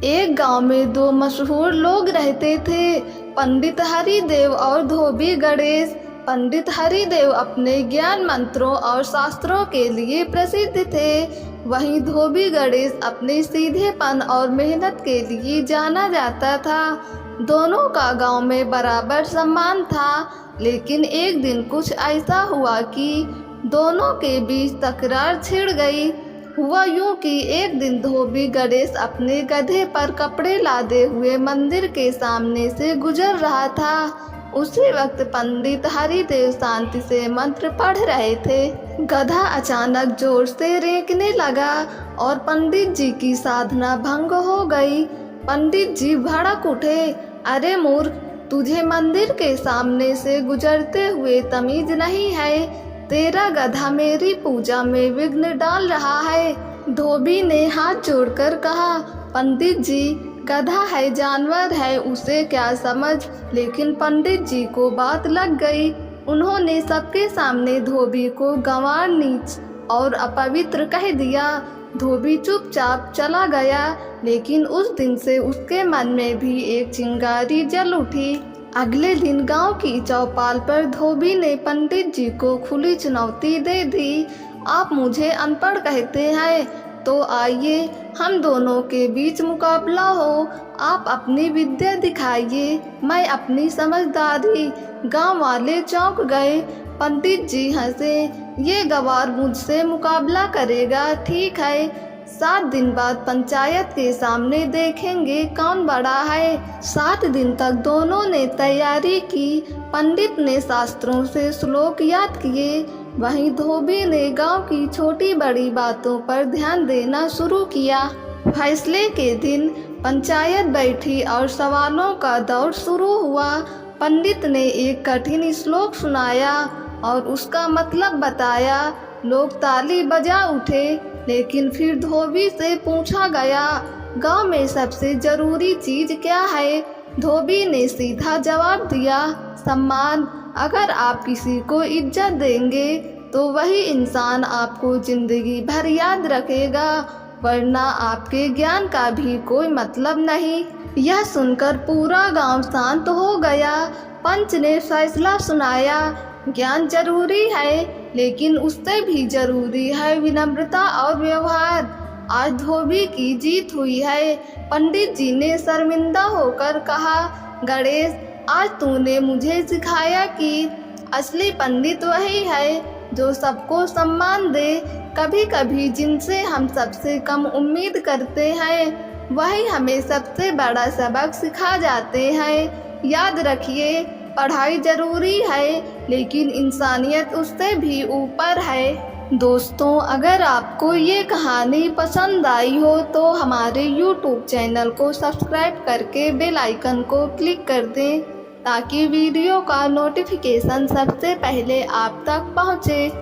एक गांव में दो मशहूर लोग रहते थे, पंडित हरिदेव और धोबी गणेश। पंडित हरिदेव अपने ज्ञान, मंत्रों और शास्त्रों के लिए प्रसिद्ध थे। वहीं धोबी गणेश अपने सीधेपन और मेहनत के लिए जाना जाता था। दोनों का गांव में बराबर सम्मान था, लेकिन एक दिन कुछ ऐसा हुआ कि दोनों के बीच तकरार छिड़ गई। हुआ यूं कि एक दिन धोबी गणेश अपने गधे पर कपड़े लादे हुए मंदिर के सामने से गुजर रहा था। उसी वक्त पंडित हरिदेव शांति से मंत्र पढ़ रहे थे। गधा अचानक जोर से रेंकने लगा और पंडित जी की साधना भंग हो गई। पंडित जी भड़क उठे, अरे मूर्ख, तुझे मंदिर के सामने से गुजरते हुए तमीज नहीं है। तेरा गधा मेरी पूजा में विघ्न डाल रहा है। धोबी ने हाथ जोड़कर कहा, पंडित जी, गधा है, जानवर है, उसे क्या समझ। लेकिन पंडित जी को बात लग गई। उन्होंने सबके सामने धोबी को गंवार, नीच और अपवित्र कह दिया। धोबी चुपचाप चला गया, लेकिन उस दिन से उसके मन में भी एक चिंगारी जल उठी। अगले दिन गांव की चौपाल पर धोबी ने पंडित जी को खुली चुनौती दे दी। आप मुझे अनपढ़ कहते हैं, तो आइए हम दोनों के बीच मुकाबला हो। आप अपनी विद्या दिखाइए, मैं अपनी समझदारी। गांव वाले चौंक गए। पंडित जी हंसे, ये गंवार मुझसे मुकाबला करेगा, ठीक है। 7 दिन बाद पंचायत के सामने देखेंगे कौन बड़ा है। 7 दिन तक दोनों ने तैयारी की। पंडित ने शास्त्रों से श्लोक याद किए, वहीं धोबी ने गांव की छोटी बड़ी बातों पर ध्यान देना शुरू किया। फैसले के दिन पंचायत बैठी और सवालों का दौर शुरू हुआ। पंडित ने एक कठिन श्लोक सुनाया और उसका मतलब बताया। लोग ताली बजा उठे, लेकिन फिर धोबी से पूछा गया, गांव में सबसे जरूरी चीज क्या है। धोबी ने सीधा जवाब दिया, सम्मान। अगर आप किसी को इज्जत देंगे तो वही इंसान आपको जिंदगी भर याद रखेगा, वरना आपके ज्ञान का भी कोई मतलब नहीं। यह सुनकर पूरा गांव शांत हो गया। पंच ने फैसला सुनाया, ज्ञान जरूरी है, लेकिन उससे भी जरूरी है विनम्रता और व्यवहार। आज धोबी की जीत हुई है। पंडित जी ने शर्मिंदा होकर कहा, गणेश, आज तूने मुझे सिखाया कि असली पंडित वही है जो सबको सम्मान दे। कभी कभी जिनसे हम सबसे कम उम्मीद करते हैं, वही हमें सबसे बड़ा सबक सिखा जाते हैं। याद रखिए, पढ़ाई जरूरी है, लेकिन इंसानियत उससे भी ऊपर है। दोस्तों, अगर आपको ये कहानी पसंद आई हो तो हमारे YouTube चैनल को सब्सक्राइब करके बेल आइकन को क्लिक कर दें, ताकि वीडियो का नोटिफिकेशन सबसे पहले आप तक पहुँचे।